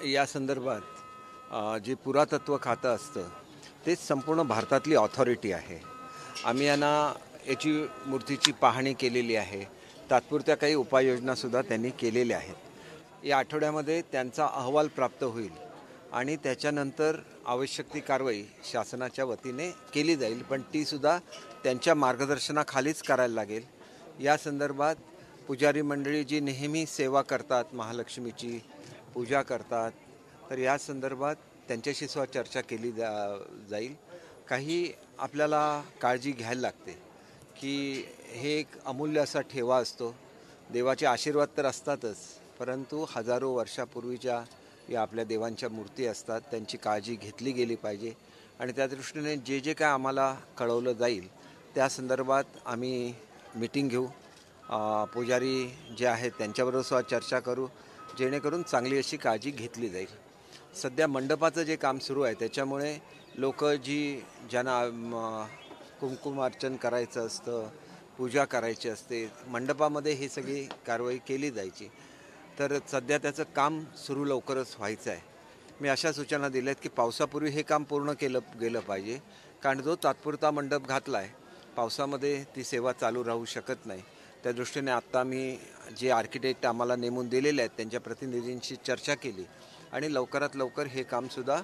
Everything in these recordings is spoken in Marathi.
या संदर्भात जे पुरातत्व खातं असतं तेच संपूर्ण भारतातली ऑथॉरिटी आहे. आम्ही यांना याची मूर्तीची पाहणी केलेली आहे. तात्पुरत्या काही उपाययोजनासुद्धा त्यांनी केलेल्या आहेत. या आठवड्यामध्ये त्यांचा अहवाल प्राप्त होईल आणि त्याच्यानंतर आवश्यक ती कारवाई शासनाच्या वतीने केली जाईल, पण तीसुद्धा त्यांच्या मार्गदर्शनाखालीच करायला लागेल. या संदर्भात पुजारी मंडळी जी नेहमी सेवा करतात, महालक्ष्मीची पूजा करतात, तर या संदर्भात त्यांच्याशी सुद्धा चर्चा केली जाईल. काही आपल्याला काळजी घ्यायला लागते की हे एक अमूल्य असा ठेवा असतो. देवाचे आशीर्वाद तर असतातच, परंतु हजारो वर्षापूर्वीच्या या आपल्या देवांच्या मूर्ती असतात, त्यांची काळजी घेतली गेली पाहिजे. आणि त्या दृष्टीने जे जे काय आम्हाला कळवलं जाईल त्या संदर्भात आम्ही मीटिंग घेऊ. पुजारी जे आहेत त्यांच्याबरोबर सुद्धा चर्चा करू, जेणेकरून चांगली अशी काळजी घेतली जाईल. सध्या मंडपाचं जे काम सुरू आहे त्याच्यामुळे लोक ज्यांना कुंकुमार्चन करायचं असतं, पूजा करायची असते, मंडपामध्ये ही सगळी कारवाई केली जायची. तर सध्या त्याचं काम सुरू लवकरच व्हायचं आहे. मी अशा सूचना दिल्या आहेत की पावसापूर्वी हे काम पूर्ण केलं गेलं पाहिजे, कारण जो तात्पुरता मंडप घातला आहे पावसामध्ये ती सेवा चालू राहू शकत नाही. त्या दृष्टीने आत्ता मी जे आर्किटेक्ट आम्हाला नेमून दिलेले आहेत त्यांच्या प्रतिनिधींशी चर्चा केली आणि लवकरात लवकर हे कामसुद्धा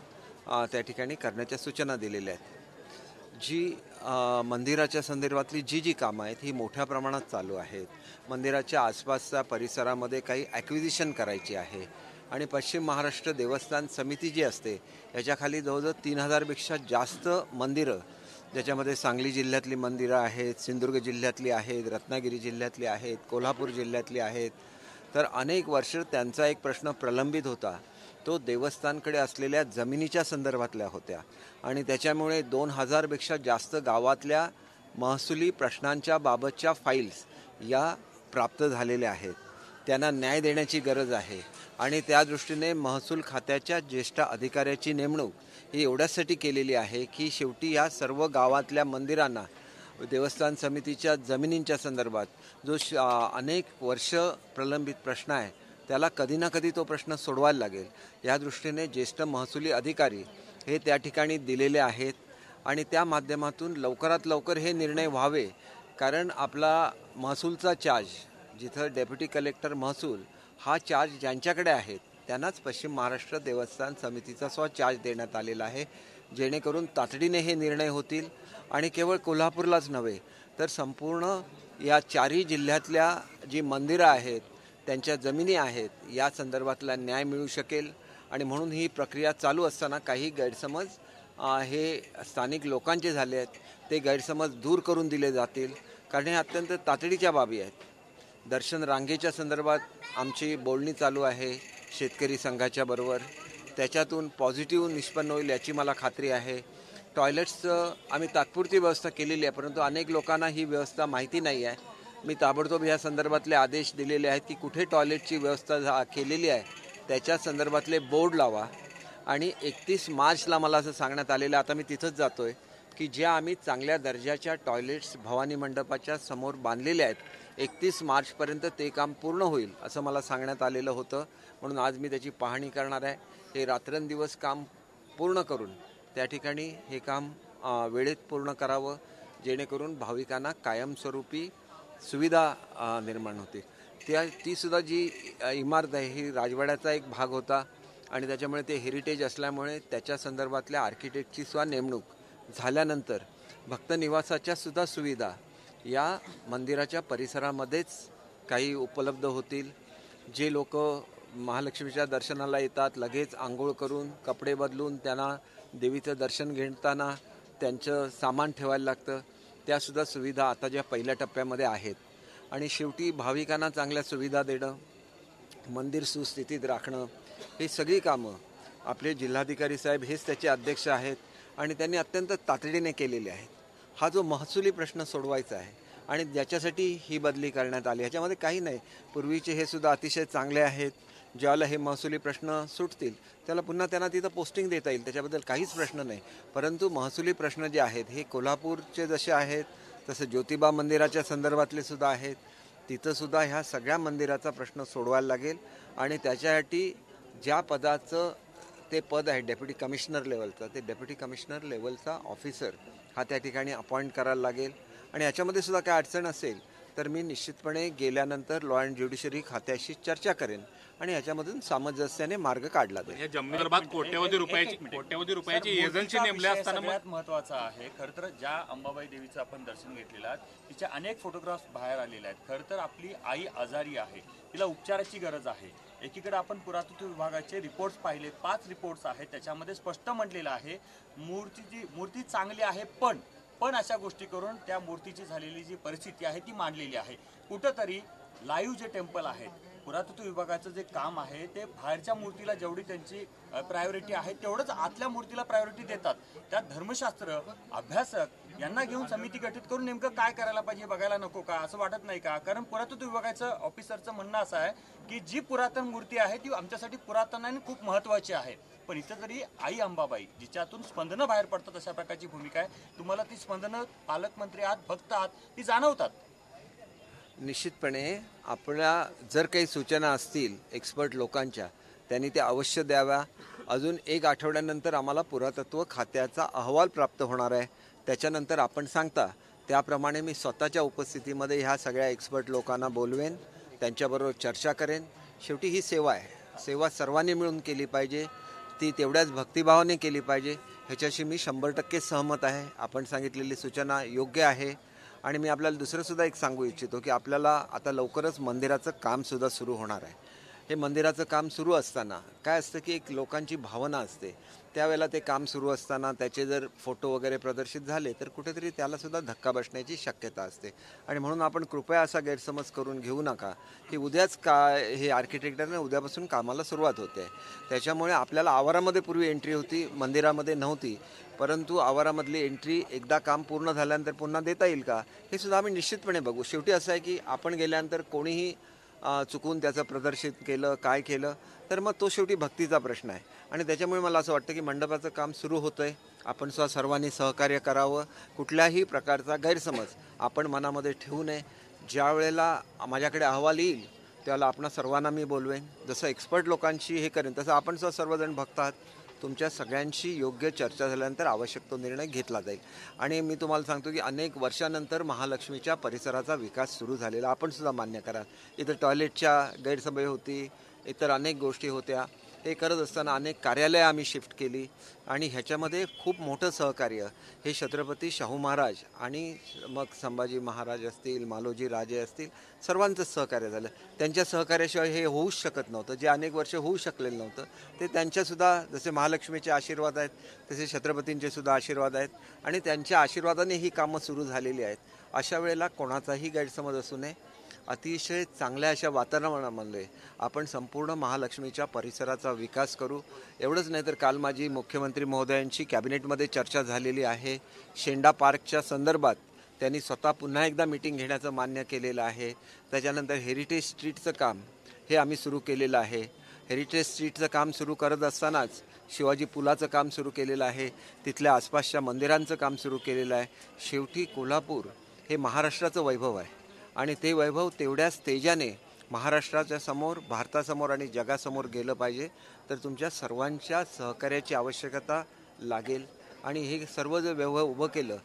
त्या ठिकाणी करण्याच्या सूचना दिलेल्या आहेत. जी मंदिराच्या संदर्भातली जी कामं आहेत ही मोठ्या प्रमाणात चालू आहेत. मंदिराच्या आसपासच्या परिसरामध्ये काही ॲक्विजिशन करायची आहे आणि पश्चिम महाराष्ट्र देवस्थान समिती जी असते याच्याखाली जवळजवळ 3000पेक्षा जास्त मंदिरं, ज्याच्यामध्ये सांगली जिल्ह्यातली मंदिरं आहेत, सिंधुदुर्ग जिल्ह्यातली आहेत, रत्नागिरी जिल्ह्यातली आहेत, कोल्हापूर जिल्ह्यातली आहेत. तर अनेक वर्ष त्यांचा एक प्रश्न प्रलंबित होता, तो देवस्थानकडे असलेल्या जमिनीच्या संदर्भातल्या होत्या आणि त्याच्यामुळे 2000पेक्षा जास्त गावातल्या महसुली प्रश्नांच्या बाबतच्या फाईल्स या प्राप्त झालेल्या आहेत. त्यांना न्याय देण्याची गरज आहे आणि त्या दृष्टीने महसूल खात्याच्या ज्येष्ठ अधिकाऱ्याची नेमणूक ही एवढ्यासाठी केलेली आहे की शेवटी या सर्व गावातल्या मंदिरांना देवस्थान समितीच्या जमिनींच्या संदर्भात जो अनेक वर्ष प्रलंबित प्रश्न आहे त्याला कधी ना कधी तो प्रश्न सोडवायला लागेल. या दृष्टीने ज्येष्ठ महसुली अधिकारी हे त्या ठिकाणी दिलेले आहेत आणि त्या माध्यमातून लवकरात लवकर हे निर्णय व्हावे. कारण आपला महसूलचा चार्ज, जिथं डेप्युटी कलेक्टर महसूल हा चार्ज ज्यांच्याकडे आहेत त्यांनाच पश्चिम महाराष्ट्र देवस्थान समितीचा चार्ज देण्यात आलेला आहे, जेणेकरून तातडीने हे निर्णय होतील आणि केवळ कोल्हापूरलाच नव्हे तर संपूर्ण या चारही जिल्ह्यातल्या जी मंदिरं आहेत त्यांच्या जमिनी आहेत या संदर्भातला न्याय मिळू शकेल. आणि म्हणून ही प्रक्रिया चालू असताना काही गैरसमज हे स्थानिक लोकांचे झाले आहेत, ते गैरसमज दूर करून दिले जातील, कारण हे अत्यंत तातडीच्या बाबी आहेत. दर्शन रांगेच्या संदर्भात आमची बोलणी चालू आहे शेतकरी संघाच्या बरोबर, त्याच्यातून पॉझिटिव्ह निष्पन्न होईल याची मला खात्री आहे. टॉयलेट्सचं आम्ही तात्पुरती व्यवस्था केलेली आहे, परंतु अनेक लोकांना ही व्यवस्था माहिती नाही आहे. मी ताबडतोब या संदर्भातले आदेश दिलेले आहेत की कुठे टॉयलेटची व्यवस्था केलेली आहे त्याच्या संदर्भातले बोर्ड लावा. आणि 31 मार्चला मला असं सांगण्यात आलेलं, आता मी तिथंच जातो आहे, की ज्या आम्ही चांगल्या दर्जाच्या टॉयलेट्स भवानी मंडपाच्या समोर बांधलेले आहेत 31 मार्चपर्यंत ते काम पूर्ण होईल असं मला सांगण्यात आलेलं होतं. म्हणून आज मी त्याची पाहणी करणार आहे. हे रात्रंदिवस काम पूर्ण करून त्या ठिकाणी हे काम वेळेत पूर्ण करावं, जेणेकरून भाविकांना कायमस्वरूपी सुविधा निर्माण होते. तीसुद्धा जी इमारत आहे ही राजवाड्याचा एक भाग होता आणि त्याच्यामुळे ते हेरिटेज असल्यामुळे त्याच्या संदर्भातल्या आर्किटेक्टची सुद्धा नेमणूक झाल्यानंतर भक्त निवासाच्या सुद्धा सुविधा या मंदिराच्या परिसरामध्येच काही उपलब्ध होतील. जे लोक महालक्ष्मीच्या दर्शनाला येतात लगेच आंघोळ करून कपडे बदलून त्यांना देवीचं दर्शन घेताना त्यांचं सामान ठेवायला लागतं, त्यासुद्धा सुविधा आता ज्या पहिल्या टप्प्यामध्ये आहेत. आणि शेवटी भाविकांना चांगल्या सुविधा देणं, मंदिर सुस्थितीत राखणं, ही सगळी कामं आपले जिल्हाधिकारी साहेब हेच त्याचे अध्यक्ष आहेत आणि त्यांनी अत्यंत तातडीने केलेले आहेत. हा जो महसुली प्रश्न सोडवायचा आहे आणि ज्याच्यासाठी ही बदली करण्यात आली, ह्याच्यामध्ये काही नाही. पूर्वीचे हे सुद्धा अतिशय चांगले आहेत. ज्यावेळेला हे महसुली प्रश्न सुटतील त्याला पुन्हा त्यांना तिथं पोस्टिंग देता येईल, त्याच्याबद्दल काहीच प्रश्न नाही. परंतु महसुली प्रश्न जे आहेत हे कोल्हापूरचे जसे आहेत तसं ज्योतिबा मंदिराच्या संदर्भातले सुद्धा आहेत. तिथंसुद्धा ह्या सगळ्या मंदिराचा प्रश्न सोडवायला लागेल आणि त्याच्यासाठी ज्या पदाचं ते पद आहे डेप्युटी कमिशनर लेवलचं, ते डेप्युटी कमिशनर लेवलचा ऑफिसर हा त्या ठिकाणी अपॉइंट करायला लागेल. आणि याच्यामध्ये सुद्धा काय अडचण असेल तर मी निश्चितपणे गेल्यानंतर लॉ अँड ज्युडिशरी खात्याशी चर्चा करेन आणि याच्यामधून सामंजस्याने मार्ग काढला जाईल. या जमिनीसंदर्भात कोट्यवधी रुपयाची एजन्सी नेमल्या असताना सगळ्यात महत्त्वाचा आहे. खरं तर ज्या अंबाबाई देवीचं आपण दर्शन घेतलेलं आहे तिच्या अनेक फोटोग्राफ्स बाहेर आलेले आहेत. खरं तर आपली आई आजारी आहे, तिला उपचाराची गरज आहे. एकीकडे आपण पुरातत्व विभागाचे रिपोर्ट्स पाहिले, 5 रिपोर्ट्स आहेत, त्याच्यामध्ये स्पष्ट म्हटलेलं आहे मूर्ती चांगली आहे, पण अशा गोष्टी करून त्या मूर्तीची झालेली जी परिस्थिती आहे ती मांडलेली आहे. कुठंतरी लाईव्ह जे टेम्पल आहेत, पुरातत्व विभागाचं जे काम आहे ते बाहेरच्या मूर्तीला जेवढी त्यांची प्रायोरिटी आहे तेवढंच आतल्या मूर्तीला प्रायोरिटी देतात. त्यात धर्मशास्त्र अभ्यासक यांना घेऊन समिती गठीत करून नेमकं काय करायला पाहिजे बघायला नको का, असं वाटत नाही का? कारण पुरातत्व विभागाचं ऑफिसरचं म्हणणं असं आहे की जी पुरातन मूर्ती आहे ती आमच्यासाठी पुरातन आणि खूप महत्त्वाची आहे. पण इथं तरी आई अंबाबाई जिच्यातून स्पंदनं बाहेर पडतात अशा प्रकारची भूमिका आहे. तुम्हाला ती स्पंदनं पालकमंत्री आहात, भक्त आहात, ती जाणवतात. निश्चितपणे आपल्या जर काही सूचना असतील एक्सपर्ट लोकांच्या त्यांनी त्या अवश्य द्याव्या. अजून 1 आठवड्यानंतर आम्हाला पुरातत्व खात्याचा अहवाल प्राप्त होणार आहे. त्याच्यानंतर आपण सांगता त्याप्रमाणे मी स्वतःच्या उपस्थितीमध्ये ह्या सगळ्या एक्सपर्ट लोकांना बोलवेन, त्यांच्याबरोबर चर्चा करेन. शेवटी ही सेवा आहे, सेवा सर्वांनी मिळून केली पाहिजे, ती तेवढ्याच भक्तिभावाने केली पाहिजे. ह्याच्याशी मी 100% सहमत आहे. आपण सांगितलेली सूचना योग्य आहे. आणि मी आपल्याला दुसरंसुद्धा एक सांगू इच्छितो की आपल्याला आता लवकरच मंदिराचं कामसुद्धा सुरू होणार आहे. हे मंदिराचं काम सुरू असताना काय असतं की एक लोकांची भावना असते, त्यावेळेला ते काम सुरू असताना त्याचे जर फोटो वगैरे प्रदर्शित झाले तर कुठेतरी त्यालासुद्धा धक्का बसण्याची शक्यता असते. आणि म्हणून आपण कृपया असा गैरसमज करून घेऊ नका की उद्याच हे आर्किटेक्टरने उद्यापासून कामाला सुरुवात होते. त्याच्यामुळे आपल्याला आवारामध्ये पूर्वी एंट्री होती, मंदिरामध्ये नव्हती. परंतु आवारामधली एंट्री एकदा काम पूर्ण झाल्यानंतर पुन्हा देता येईल का हे सुद्धा आम्ही निश्चितपणे बघू. शेवटी असं आहे की आपण गेल्यानंतर कोणीही चुकून त्याचं प्रदर्शित केलं, काय केलं तर मग तो शेवटी भक्तीचा प्रश्न आहे. आणि त्याच्यामुळे मला असं वाटतं की मंडपाचं काम सुरू होतं आहे, आपण सर्वांनी सहकार्य करावं. कुठल्याही प्रकारचा गैरसमज आपण मनामध्ये ठेवू नये. ज्या वेळेला माझ्याकडे अहवाल येईल त्यावेळेला आपण सर्वांना मी बोलवेन, जसं एक्सपर्ट लोकांशी हे करेन तसं आपण सर्वजण भक्त आहात. तुमच्या सगळ्यांशी योग्य चर्चा झाल्यानंतर आवश्यक तो निर्णय घेतला जाईल. आणि मी तुम्हाला सांगतो की अनेक वर्षानंतर महालक्ष्मीच्या परिसराचा विकास सुरू झालेला आपण सुद्धा मान्य कराल. इथं टॉयलेटच्या गैरसोय होती, इतर अनेक गोष्टी होत्या. हे करत असताना अनेक कार्यालयं आम्ही शिफ्ट केली आणि ह्याच्यामध्ये खूप मोठं सहकार्य हे छत्रपती शाहू महाराज आणि मग संभाजी महाराज असतील, मालोजी राजे असतील, सर्वांचं सहकार्य झालं. त्यांच्या सहकार्याशिवाय हे होऊच शकत नव्हतं. जे अनेक वर्ष होऊ शकलेलं नव्हतं ते त्यांच्यासुद्धा जसे महालक्ष्मीचे आशीर्वाद आहेत तसे छत्रपतींचे सुद्धा आशीर्वाद आहेत आणि त्यांच्या आशीर्वादाने ही कामं सुरू झालेली आहेत. अशा वेळेला कोणाचाही गैरसमज असू नये. अतिशय चांगल्या अशा वातावरणामध्ये आपण संपूर्ण महालक्ष्मीच्या परिसराचा विकास करू. एवढंच नाही तर काल माझी मुख्यमंत्री महोदयांची कॅबिनेटमध्ये चर्चा झालेली आहे. शेंडा पार्कच्या संदर्भात त्यांनी स्वतः पुन्हा एकदा मीटिंग घेण्याचं मान्य केलेलं आहे. त्याच्यानंतर हेरिटेज स्ट्रीटचं काम हे आम्ही सुरू केलेलं आहे. हेरिटेज स्ट्रीटचं काम सुरू करत असतानाच शिवाजी पुलाचं काम सुरू केलेलं आहे. तिथल्या आसपासच्या मंदिरांचं काम सुरू केलेलं आहे. शेवटी कोल्हापूर हे महाराष्ट्राचं वैभव आहे आणि ते वैभव तेवढ्याच तेजाने महाराष्ट्राच्या समोर, भारतासमोर आणि जगासमोर गेलं पाहिजे. तर तुमच्या सर्वांच्या सहकार्याची आवश्यकता लागेल. आणि हे सर्व जे वैभव उभं केलं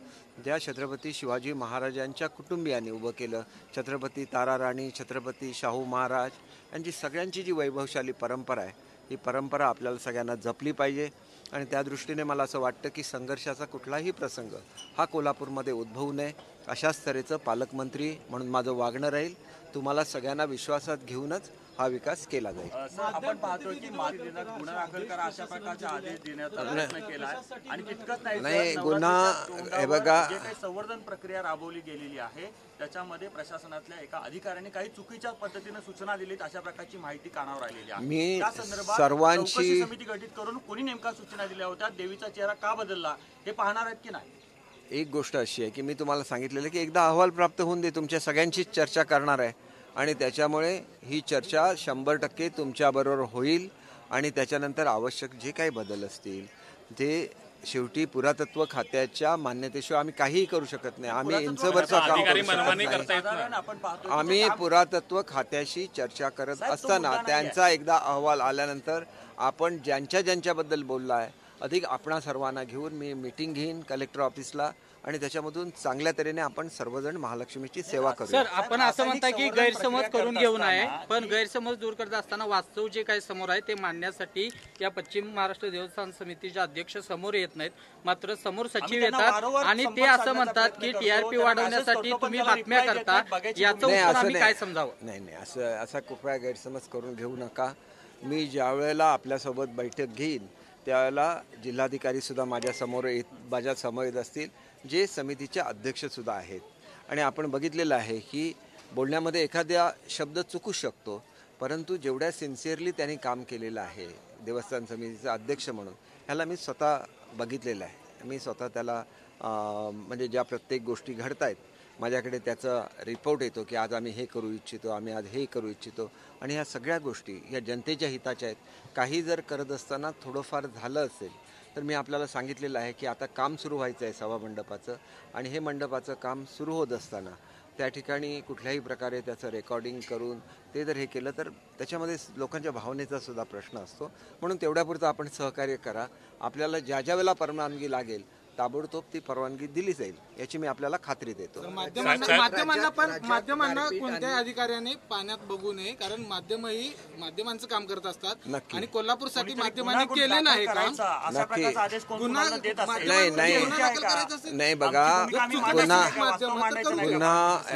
ज्या छत्रपती शिवाजी महाराजांच्या कुटुंबियांनी उभं केलं, छत्रपती ताराराणी, छत्रपती शाहू महाराज यांची सगळ्यांची जी वैभवशाली परंपरा आहे ही परंपरा आपल्याला सगळ्यांना जपली पाहिजे. आणि त्या दृष्टीने मला असं वाटतं की संघर्षाचा कुठलाही प्रसंग हा कोल्हापूरमध्ये उद्भवू नये अशाच तऱ्हेचं पालकमंत्री म्हणून माझं वागणं राहील. तुम्हाला सगळ्यांना विश्वासात घेऊनच हा विकास केला जाईल. आपण पाहतोय की गुन्हा दाखल करा अशा प्रकारचा आदेश देण्याचा प्रयत्न केला आणि तितकंच नाही गुन्हा हे बघा जे काही संवर्धन प्रक्रिया राबवली गेलेली आहे त्याच्यामध्ये प्रशासनातल्या एका अधिकाऱ्याने काही चुकीच्या पद्धतीने सूचना दिलीत अशा प्रकारची माहिती कानावर आलेली आहे. मी त्या संदर्भात सर्वांची समिती गठीत करून कोणी नेमका सूचना दिल्या होत्या, देवीचा चेहरा का बदलला हे पाहणार आहेत की नाही? एक गोष्ट अशी आहे की मी तुम्हाला सांगितलेलं की एकदा अहवाल प्राप्त होऊन दे, तुमच्या सगळ्यांचीच चर्चा करणार आहे आणि त्याच्यामुळे ही चर्चा 100% तुमच्याबरोबर होईल आणि त्याच्यानंतर आवश्यक जे काही बदल असतील ते शेवटी पुरातत्व खात्याच्या मान्यतेशिवाय आम्ही काहीही करू शकत नाही. आम्ही इंचभरचं काम अधिकारी करू शकत मनमानी नाही. करतायत ना. साधारण आपण पाहतो आम्ही पुरातत्व खात्याशी चर्चा करत असताना त्यांचा एकदा अहवाल आल्यानंतर आपण ज्यांच्याबद्दल बोलला आहे अधिक आपणा सर्वांना घेऊन मी मीटिंग घेईन कलेक्टर ऑफिसला आणि त्याच्यामधून चांगल्या तऱ्हेने आपण सर्वजण महालक्ष्मीची सेवा करू. सर, आपण असं म्हणता की गैरसमज करून घेऊ नये, पण गैरसमज दूर करत असताना वास्तव जे काही समोर आहे ते मांडण्यासाठी या पश्चिम महाराष्ट्र देवस्थान समितीचे अध्यक्ष समोर येत नाहीत. मात्र समोर सचिव येतात आणि ते असं म्हणतात की टीआरपी वाढवण्यासाठी तुम्ही बातम्या करता. याचं नाही, उत्तर असं आम्ही काय समजावं? नाही असा कृपया गैरसमज करून घेऊ नका. मी ज्या वेळेला आपल्यासोबत बैठक घेईन त्यावेळेला जिल्हाधिकारी सुद्धा माझ्या समोर येत असतील, जे समितीचे अध्यक्षसुद्धा आहेत. आणि आपण बघितलेलं आहे की बोलण्यामध्ये एखाद्या शब्द चुकू शकतो, परंतु जेवढ्या सिन्सिअरली त्यांनी काम केलेलं आहे देवस्थान समितीचा अध्यक्ष म्हणून ह्याला मी स्वतः बघितलेलं आहे. मी स्वतः त्याला म्हणजे ज्या प्रत्येक गोष्टी घडत आहेत माझ्याकडे त्याचा रिपोर्ट येतो की आज आम्ही हे करू इच्छितो, आम्ही आज हे करू इच्छितो आणि ह्या सगळ्या गोष्टी या जनतेच्या हिताच्या आहेत. काही जर करत असताना थोडंफार झालं असेल तर मी आपल्याला सांगितलेलं आहे की आता काम सुरू व्हायचं आहे सभामंडपाचं आणि हे मंडपाचं काम सुरू होत असताना त्या ठिकाणी कुठल्याही प्रकारे त्याचं रेकॉर्डिंग करून ते जर हे केलं तर त्याच्यामध्ये लोकांच्या भावनेचा सुद्धा प्रश्न असतो. म्हणून तेवढ्यापुरतं आपण सहकार्य करा. आपल्याला ज्या वेळेला परवानगी लागेल ताबडतोब ती परवानगी दिली जाईल याची मी आपल्याला खात्री देतो. माध्यमांना कोणत्याही अधिकाऱ्याने पाण्यात बघू नये, कारण माध्यमांचं काम करत असतात. नक्की. आणि कोल्हापूरसाठी माध्यमांनी केले नाही काम. नाही बघा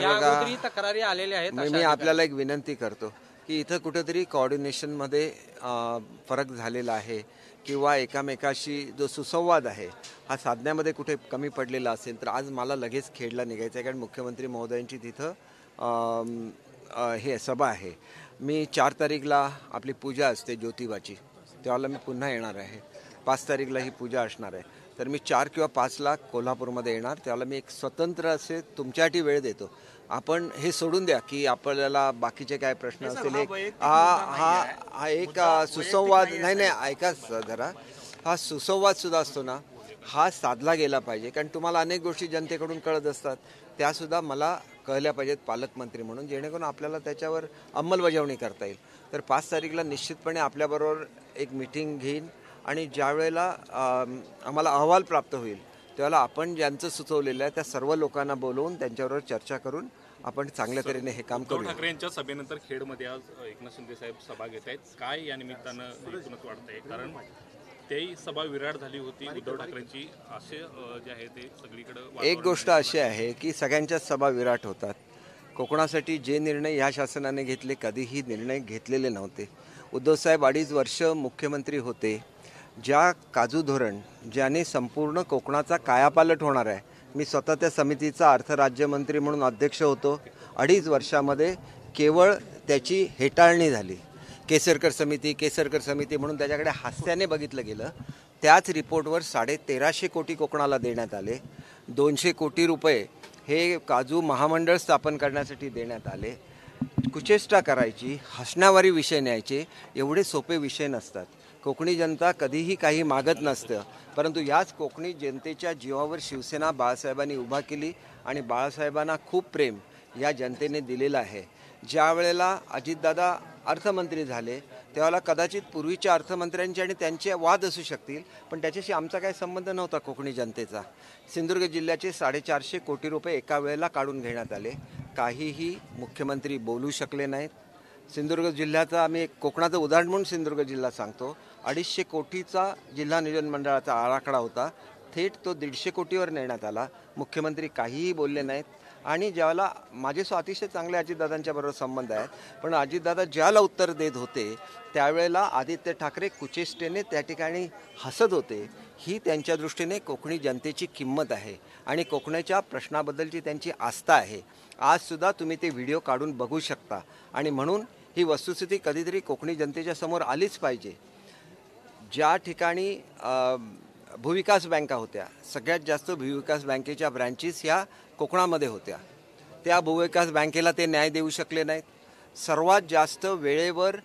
याअगोदरही तक्रारी आलेल्या आहेत. मी आपल्याला एक विनंती करतो की इथं कुठेतरी कोऑर्डिनेशनमध्ये फरक झालेला आहे किंवा एकामेकाशी जो सुसंवाद आहे हा साधण्यामध्ये कुठे कमी पडलेला असेल तर आज मला लगेच खेडला निघायचं आहे, कारण मुख्यमंत्री महोदयांची तिथं हे सभा आहे. मी 4 तारीखला आपली पूजा असते ज्योतिबाची, त्यावेळेला मी पुन्हा येणार आहे. 5 तारीखला ही पूजा असणार आहे, तर मी 4 किंवा 5ला कोल्हापूरमध्ये येणार. त्यावेळेला मी एक स्वतंत्र असे तुमच्यासाठी वेळ देतो. आपण हे सोडून द्या की आपल्याला बाकीचे काय प्रश्न असतील. हा एक सुसंवाद नाही ऐका जरा, हा सुसंवाद सुद्धा असतो ना हा साधला गेला पाहिजे, कारण तुम्हाला अनेक गोष्टी जनतेकडून कळत असतात त्यासुद्धा मला कळल्या पाहिजेत पालकमंत्री म्हणून, जेणेकरून आपल्याला त्याच्यावर अंमलबजावणी करता येईल. तर 5 तारीखला निश्चितपणे आपल्याबरोबर एक मीटिंग घेईन आणि ज्या वेळेला आम्हाला अहवाल प्राप्त होईल त्यावेळेला आपण ज्यांचं सुचवलेलं आहे त्या सर्व लोकांना बोलवून त्यांच्याबरोबर चर्चा करून आपण चांगल्या तऱ्हेने हे काम करू. उद्धव ठाकरे यांच्या सभेनंतर खेडमध्ये आज एकनाथ शिंदे साहेब सभा घेत आहेत. काय या निमित्तानं एकूणच वाटतंय? कारण तेही सभा विराट झाली होती उद्धव ठाकरेंची, असे जे आहे ते सगळीकडे. एक गोष्ट अशी आहे की सगळ्यांच्याच सभा विराट होतात. कोकणासाठी जे निर्णय ह्या शासनाने घेतले कधीही निर्णय घेतलेले नव्हते. उद्धवसाहेब 2.5 वर्ष मुख्यमंत्री होते. ज्या काजू धोरण ज्याने संपूर्ण कोकणाचा कायापालट होणार आहे, मी स्वतः त्या समितीचा अर्थ राज्यमंत्री म्हणून अध्यक्ष होतो. 2.5 वर्षामध्ये केवळ त्याची हेटाळणी झाली. केसरकर समिती म्हणून त्याच्याकडे हास्याने बघितलं गेलं. त्याच रिपोर्टवर 1350 कोटी कोकणाला देण्यात आले. 200 कोटी रुपये हे काजू महामंडळ स्थापन करण्यासाठी देण्यात आले. कुचेष्टा करायची, हसण्यावारी विषय न्यायचे एवढे सोपे विषय नसतात. कोकणी जनता कधीही काही मागत नसतं, परंतु याच कोकणी जनतेच्या जीवावर शिवसेना बाळासाहेबांनी उभा केली आणि बाळासाहेबांना खूप प्रेम या जनतेने दिलेलं आहे. ज्या वेळेला अजितदादा अर्थमंत्री झाले त्यावेळेला कदाचित पूर्वीच्या अर्थमंत्र्यांचे आणि त्यांचे वाद असू शकतील, पण त्याच्याशी आमचा काही संबंध नव्हता कोकणी जनतेचा. सिंधुदुर्ग जिल्ह्याचे 450 कोटी रुपये एका वेळेला काढून घेण्यात आले. काहीही मुख्यमंत्री बोलू शकले नाहीत. सिंधुदुर्ग जिल्ह्याचा आम्ही एक कोकणाचं उदाहरण म्हणून सिंधुदुर्ग जिल्हा सांगतो. 250 कोटीचा जिल्हा नियोजन मंडळाचा आराखडा होता, थेट तो 150 कोटीवर नेण्यात आला. मुख्यमंत्री काहीही बोलले नाहीत. आणि ज्यावेळेला माझे अतिशय चांगले अजितदादांच्या बरोबर संबंध आहेत, पण अजितदादा ज्याला उत्तर देत होते त्यावेळेला आदित्य ठाकरे कुचेष्टेने त्या ठिकाणी हसत होते. ही त्यांच्या दृष्टीने कोकणी जनतेची किंमत आहे आणि कोकणाच्या प्रश्नाबद्दलची त्यांची आस्था आहे. आजसुद्धा तुम्ही ते व्हिडिओ काढून बघू शकता आणि म्हणून ही वस्तुस्थिती कधीतरी कोकणी जनतेच्या समोर आलीच पाहिजे. ज्या ठिकाणी भूविकास बँका होत्या, सगळ्यात जास्त भूविकास बँकेच्या ब्रँचेस ह्या कोकणामध्ये होत्या. त्या भूविकास बँकेला ते न्याय देऊ शकले नाहीत. सर्वात जास्त वेळेवर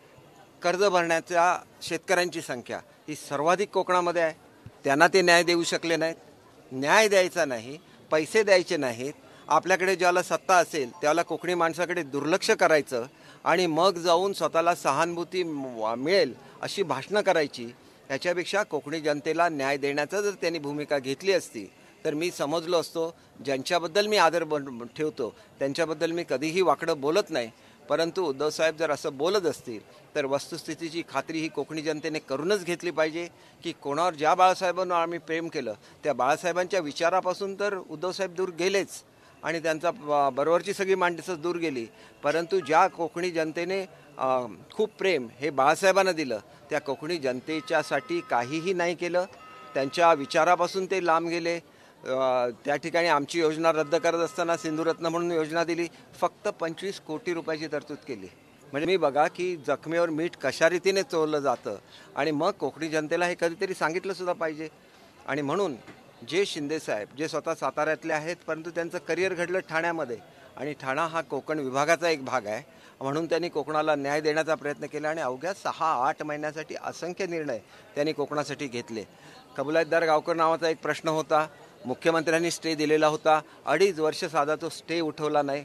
कर्ज भरण्याच्या शेतकऱ्यांची संख्या ही सर्वाधिक कोकणामध्ये आहे. त्यांना ते न्याय देऊ शकले नाहीत. न्याय द्यायचा नाही, पैसे द्यायचे नाहीत. आपल्याकडे ज्याला सत्ता असेल त्याला कोकणी माणसाकडे दुर्लक्ष करायचं आणि मग जाऊन स्वतःला सहानुभूती मिळेल अशी भाषणं करायची. याच्यापेक्षा कोकणी जनतेला न्याय देण्याचा जर त्यांनी भूमिका घेतली असती तर मी समजलो असतो. ज्यांच्याबद्दल मी आदर ठेवतो त्यांच्याबद्दल मी कधीही वाकडं बोलत नाही. परंतु उद्धवसाहेब जर असं बोलत असतील तर वस्तुस्थितीची खात्री ही कोकणी जनतेने करूनच घेतली पाहिजे की कोणावर ज्या बाळासाहेबांना आम्ही प्रेम केलं त्या बाळासाहेबांच्या विचारापासून तर उद्धवसाहेब दूर गेलेच आणि त्यांचा बरोबरची सगळी माणसं दूर गेली. परंतु ज्या कोकणी जनतेने खूप प्रेम हे बाळासाहेबांना दिलं त्या कोकणी जनतेच्यासाठी काहीही नाही केलं. त्यांच्या विचारापासून ते लांब गेले. त्या ठिकाणी आमची योजना रद्द करत असताना सिंधुरत्न म्हणून योजना दिली, फक्त 25 कोटी रुपयाची तरतूद केली. म्हणजे मी बघा की जखमेवर मीठ कशा रीतीने चोळलं जातं आणि मग कोकणी जनतेला हे कधीतरी सांगितलं सुद्धा पाहिजे. आणि म्हणून जे शिंदेसाहेब जे स्वतः साताऱ्यातले आहेत परंतु त्यांचं करिअर घडलं ठाण्यामध्ये आणि ठाणा हा कोकण विभागाचा एक भाग आहे म्हणून त्यांनी कोकणाला न्याय देण्याचा प्रयत्न केला आणि अवघ्या 6-8 महिन्यासाठी असंख्य निर्णय त्यांनी कोकणासाठी घेतले. कबुलातदार गावकर नावाचा एक प्रश्न होता, मुख्यमंत्र्यांनी स्टे दिलेला होता. 2.5 वर्ष साधा तो स्टे उठवला नाही.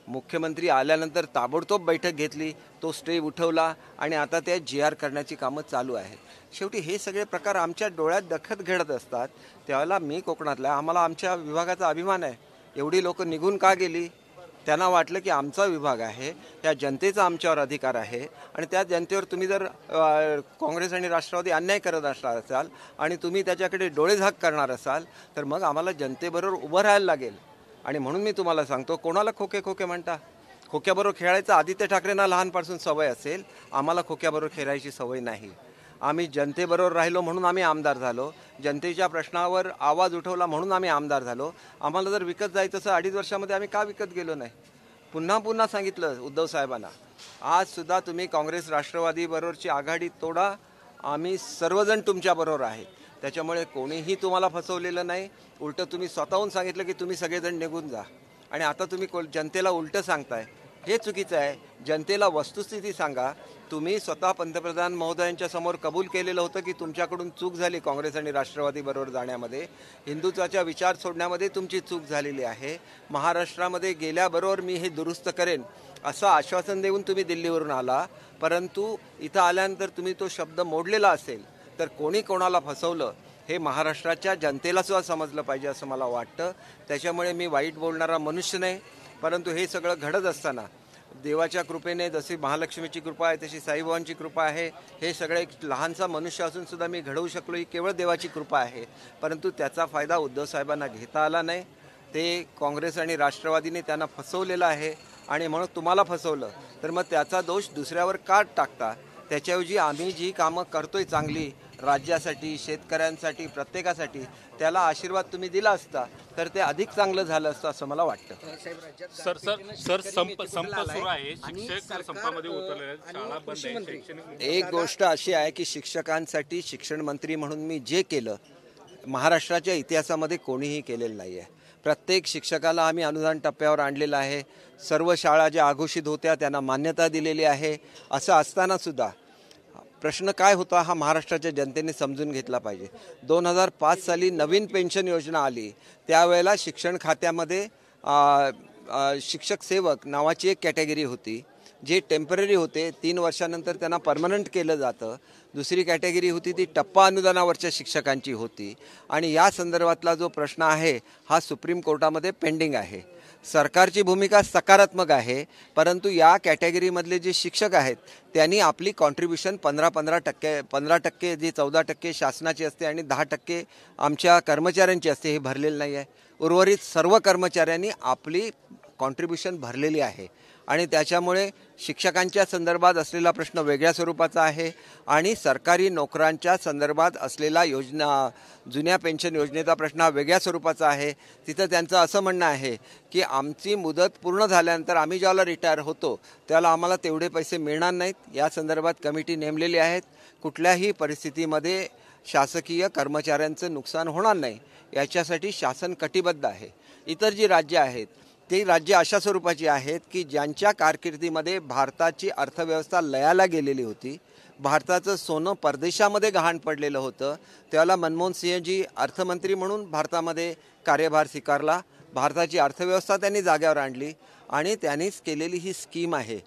मुख्यमंत्री आल्यानंतर ताबडतोब बैठक घेतली, तो स्टे उठवला आणि आता त्या GR करण्याची कामं चालू आहेत. शेवटी हे सगळे प्रकार आमच्या डोळ्यात दखत घडत असतात. त्यावेळेला मी कोकणातला आम्हाला आमच्या विभागाचा अभिमान आहे. एवढी लोक निघून का गेली? त्यांना वाटलं की आमचा विभाग आहे, त्या जनतेचा आमच्यावर अधिकार आहे आणि त्या जनतेवर तुम्ही जर काँग्रेस आणि राष्ट्रवादी अन्याय करत असणार असाल आणि तुम्ही त्याच्याकडे डोळेझाक करणार असाल तर मग आम्हाला जनतेबरोबर उभं राहायला लागेल. आणि म्हणून मी तुम्हाला सांगतो, कोणाला खोके खोके म्हणता? खोक्याबरोबर खेळायचं आदित्य ठाकरेंना लहानपासून सवय असेल, आम्हाला खोक्याबरोबर खेळायची सवय नाही. आम्ही जनतेबरोबर राहिलो म्हणून आम्ही आमदार झालो. जनतेच्या प्रश्नावर आवाज उठवला म्हणून आम्ही आमदार झालो. आम्हाला जर विकत जायचं असं 2.5 वर्षामध्ये आम्ही का विकत गेलो नाही? पुन्हा सांगितलं उद्धव साहेबांना, आजसुद्धा तुम्ही काँग्रेस राष्ट्रवादीबरोबरची आघाडी तोडा, आम्ही सर्वजण तुमच्याबरोबर आहे. त्याच्यामुळे कोणीही तुम्हाला फसवलेलं नाही. उलटं तुम्ही स्वतःहून सांगितलं की तुम्ही सगळेजण निघून जा आणि आता तुम्ही जनतेला उलटं सांगताय. हे चुकीचं आहे. जनतेला वस्तुस्थिती सांगा. तुम्ही स्वतः पंतप्रधान महोदयांच्या समोर कबूल केलेलं होतं की तुमच्याकडून चूक झाली काँग्रेस आणि राष्ट्रवादीबरोबर जाण्यामध्ये, हिंदुत्वाचा विचार सोडण्यामध्ये तुमची चूक झालेली आहे. महाराष्ट्रामध्ये गेल्याबरोबर मी हे दुरुस्त करेन असं आश्वासन देऊन तुम्ही दिल्लीवरून आला. परंतु इथं आल्यानंतर तुम्ही तो शब्द मोडलेला असेल तर कोणी कोणाला फसवलं हे महाराष्ट्राच्या जनतेला सुद्धा समजलं पाहिजे असं मला वाटतं. त्याच्यामुळे मी वाईट बोलणारा मनुष्य नाही. परंतु हे सगळं घडत असताना देवाच्या कृपेने जशी महालक्ष्मीची कृपा आहे तशी साईबाबांची कृपा आहे. हे सगळं एक लहानसा मनुष्य असून सुद्धा मी घडवू शकलो ही केवळ देवाची कृपा आहे. परंतु त्याचा फायदा उद्धव साहेबांना घेता आला नाही. ते काँग्रेस आणि राष्ट्रवादीने त्यांना फसवलेलं आहे आणि म्हणून तुम्हाला फसवलं तर मग त्याचा दोष दुसऱ्यावर का टाकता? त्याच्याऐवजी आम्ही जी कामं करतोय चांगली राज्यासाठी, शेतकऱ्यांसाठी, प्रत्येकासाठी, त्याला आशीर्वाद तुम्ही दिला असता तर ते अधिक चांगलं झालं असतं असं मला वाटतं. सर संप सुरू आहे, शिक्षक संपामध्ये उतरलेले आहेत, शाळा बंद आहे, शैक्षणिक. एक गोष्ट अशी आहे की शिक्षकांसाठी शिक्षण मंत्री म्हणून मी जे केलं महाराष्ट्राच्या इतिहासामध्ये कोणीही केलेलं नाही आहे. प्रत्येक शिक्षकाला आम्ही अनुदान टप्प्यावर आणलेलं आहे. सर्व शाळा ज्या अघोषित होत्या त्यांना मान्यता दिलेली आहे. असं असताना सुद्धा प्रश्न काय होता हा महाराष्ट्राच्या जनतेने समजून घेतला पाहिजे. 2005 साली नवीन पेन्शन योजना आली. त्यावेळेला शिक्षण खात्यामध्ये शिक्षक सेवक नावाची एक कॅटेगरी होती जे टेम्पररी होते. 3 वर्षानंतर त्यांना परमनंट केलं जातं. दुसरी कॅटेगरी होती ती टप्पा अनुदानावरच्या शिक्षकांची होती आणि या संदर्भातला जो प्रश्न आहे हा सुप्रीम कोर्टामध्ये पेंडिंग आहे. सरकारची भूमिका सकारात्मक आहे. परंतु या कॅटेगरीमधले जे शिक्षक आहेत त्यांनी आपली कॉन्ट्रीब्युशन 15% जी 14% शासनाची असते आणि 10% आमच्या कर्मचाऱ्यांची असते हे भरलेलं नाही आहे. उर्वरित सर्व कर्मचाऱ्यांनी आपली कॉन्ट्रीब्युशन भरलेली आहे आणि त्याच्यामुळे शिक्षकांच्या संदर्भात असलेला प्रश्न वेगळ्या स्वरूपाचा आहे आणि सरकारी नोकरांच्या संदर्भात असलेला जुन्या पेन्शन योजनेचा प्रश्न हा वेगळ्या स्वरूपाचा आहे. तिथं त्यांचं असं म्हणणं आहे की आमची मुदत पूर्ण झाल्यानंतर आम्ही ज्याला रिटायर होतो त्याला आम्हाला तेवढे पैसे मिळणार नाहीत. या संदर्भात कमिटी नेमलेली आहेत. कुठल्याही परिस्थितीमध्ये शासकीय कर्मचाऱ्यांचं नुकसान होणार नाही याच्यासाठी शासन कटिबद्ध आहे. इतर जी राज्य आहेत ती राज्य अशा स्वरूपाची आहेत की ज्यांच्या कारकिर्दीमध्ये भारताची अर्थव्यवस्था लयाला गेलेली होती, भारताचं सोनं परदेशामध्ये गहाण पडलेलं होतं, त्यावेळेला मनमोहन सिंहजी अर्थमंत्री म्हणून भारतामध्ये कार्यभार स्वीकारला. भारताची अर्थव्यवस्था त्यांनी जाग्यावर आणली आणि त्यांनीच केलेली ही स्कीम आहे.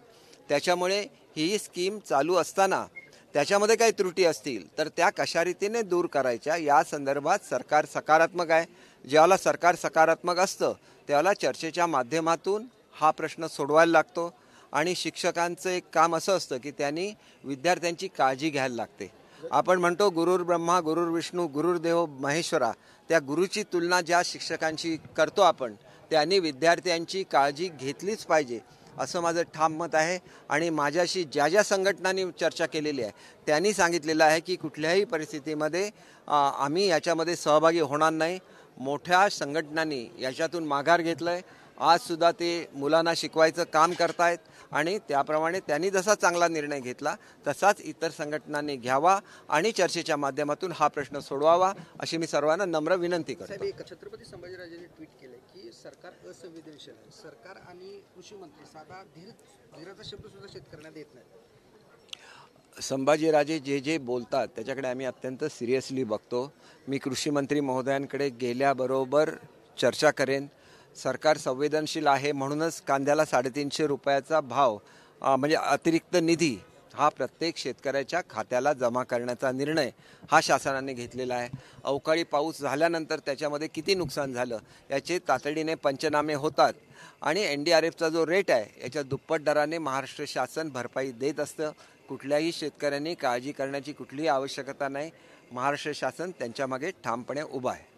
त्याच्यामुळे ही स्कीम चालू असताना त्याच्यामध्ये काही त्रुटी असतील तर त्या कशा रीतीने दूर करायच्या या संदर्भात सरकार सकारात्मक आहे. ज्यावेळेला सरकार सकारात्मक असतं त्यावेळेला चर्चेच्या माध्यमातून हा प्रश्न सोडवायला लागतो. आणि शिक्षकांचं एक काम असं असतं की त्यांनी विद्यार्थ्यांची काळजी घ्यायला लागते. आपण म्हणतो गुरुर् ब्रह्मा गुरुर् विष्णू गुरुर्देव महेश्वरा, त्या गुरुची तुलना ज्या शिक्षकांशी करतो आपण, त्यांनी विद्यार्थ्यांची काळजी घेतलीच पाहिजे असं माझं ठाम मत आहे. आणि माझ्याशी ज्या ज्या संघटनांनी चर्चा केलेली आहे त्यांनी सांगितलेलं आहे की कुठल्याही परिस्थितीमध्ये आम्ही याच्यामध्ये सहभागी होणार नाही. मोठ्या संघटनांनी याच्यातून माघार घेतलं आहे. आजसुद्धा ते मुलांना शिकवायचं काम करतायत आणि त्याप्रमाणे त्यांनी जसा चांगला निर्णय घेतला तसाच इतर संघटनांनी घ्यावा आणि चर्चेच्या माध्यमातून हा प्रश्न सोडवावा अशी मी सर्वांना नम्र विनंती करतो. साहेब, एक छत्रपती संभाजीराजांनी ट्विट केलंय की सरकार असंवेदनशील आहे. सरकार आणि कृषी मंत्री साधा धीराचा शब्द सुद्धा शेतकऱ्यांना देत नाही. संभाजीराजे जे बोलतात त्याच्याकडे आम्ही अत्यंत सिरियसली बघतो. मी कृषी मंत्री महोदयांकडे गेल्याबरोबर चर्चा करेन. सरकार संवेदनशील आहे म्हणूनच कांद्याला 350 रुपयाचा भाव म्हणजे अतिरिक्त निधी हा प्रत्येक शेतकऱ्याच्या खात्याला जमा करण्याचा निर्णय हा शासनाने घेतलेला आहे. अवकाळी पाऊस झाल्यानंतर त्याच्यामध्ये किती नुकसान झालं याचे तातडीने पंचनामे होतात आणि NDRFचा जो रेट आहे याच्या दुप्पट दराने महाराष्ट्र शासन भरपाई देत असतं. कुठल्याही शेतकऱ्यांनी काळजी करण्याची कुठलीही आवश्यकता नाही. महाराष्ट्र शासन त्यांच्या मागे ठामपणे उभा आहे.